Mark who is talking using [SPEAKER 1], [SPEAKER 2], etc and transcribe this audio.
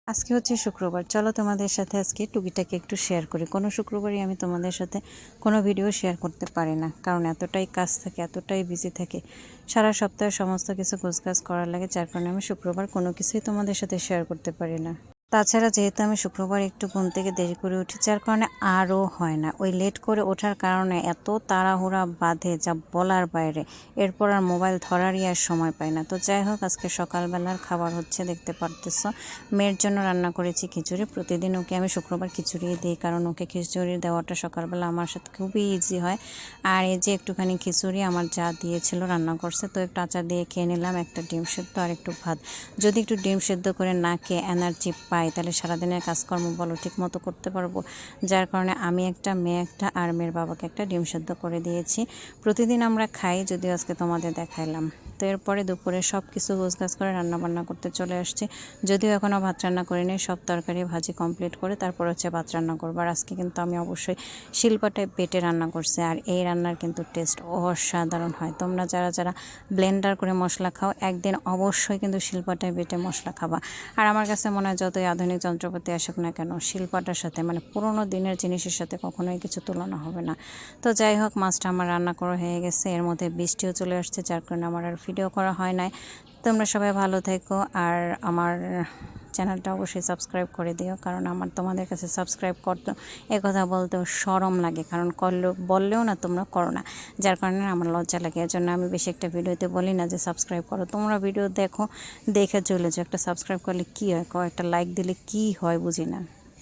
[SPEAKER 1] আজকে হচ্ছে শুক্রবার। চলো তোমাদের সাথে আজকে টুকিটাকি একটু শেয়ার করি। কোনো শুক্রবারই আমি তোমাদের সাথে কোনো ভিডিও শেয়ার করতে পারি না, কারণ এতটাই কাজ থাকে, এতটাই বিজি থাকে, সারা সপ্তাহে সমস্ত কিছু গোছগাছ করার লাগে, যার কারণে আমি শুক্রবার কোনো কিছুই তোমাদের সাথে শেয়ার করতে পারি না। তাছাড়া যেহেতু আমি শুক্রবার একটু ঘুম থেকে দেরি করে উঠি, যার কারণে আরও হয় না। ওই লেট করে ওঠার কারণে এত তাড়াহুড়া বাঁধে যা বলার বাইরে। এরপর আর মোবাইল ধরারই আর সময় পাই না। তো যাই হোক, আজকে সকালবেলার খাবার হচ্ছে, দেখতে পারতেছো মেয়ের জন্য রান্না করেছি খিচুড়ি। প্রতিদিন ওকে আমি শুক্রবার খিচুড়ি দিই, কারণ ওকে খিচুড়ি দেওয়াটা সকালবেলা আমার সাথে খুবই ইজি হয়। আর এই যে একটুখানি খিচুড়ি আমার যা দিয়েছিল রান্না করছে, তো একটু আচার দিয়ে খেয়ে নিলাম, একটা ডিম সেদ্ধ আর একটু ভাত। যদি একটু ডিম সেদ্ধ করে না খেয়ে এনার্জি পাই, তাহলে সারাদিনের কাজকর্ম বলো ঠিক মতো করতে পারবো। যার কারণে আমি একটা, মেয়ে একটা, আর মেয়ের বাবাকে একটা ডিম সেদ্ধ করে দিয়েছি। প্রতিদিন আমরা খাই, যদিও আজকে তোমাদের দেখাইলাম। তো এরপরে দুপুরে সব কিছু গোছগাছ করে রান্নাবান্না করতে চলে আসছি। যদিও এখনও ভাত রান্না করিনি, সব তরকারি ভাজি কমপ্লিট করে তারপর হচ্ছে ভাত রান্না করবো। আর আজকে কিন্তু আমি অবশ্যই শিলপাটায় বেটে রান্না করছি, আর এই রান্নার কিন্তু টেস্ট অসাধারণ হয়। তোমরা যারা যারা ব্লেন্ডার করে মশলা খাও, একদিন অবশ্যই কিন্তু শিলপাটায় বেটে মশলা খাবা। আর আমার কাছে মনে হয় যতই আধুনিক যন্ত্রপাতি আসুক না কেন, শিলপাটার সাথে মানে পুরোনো দিনের জিনিসের সাথে কখনোই কিছু তুলনা হবে না। তো যাই হোক, মাছটা আমার রান্না করা হয়ে গেছে। এর মধ্যে বৃষ্টিও চলে আসছে, যার কারণে আমার আর ভিডিও করা হয় নাই। তোমরা সবাই ভালো থেকো, আর আমার চ্যানেলটা অবশ্যই সাবস্ক্রাইব করে দিও, কারণ আমার তোমাদের কাছে সাবস্ক্রাইব করতে কথা বলতেও শরম লাগে, কারণ বললেও না তোমরা করো না, যার কারণে আমার লজ্জা লাগে। এর জন্য আমি বেশি একটা ভিডিওতে বলি না যে সাবস্ক্রাইব করো। তোমরা ভিডিও দেখো, দেখে চলে যাও, একটা সাবস্ক্রাইব করলে কী হয়, একটা লাইক দিলে কী হয় বুঝি না।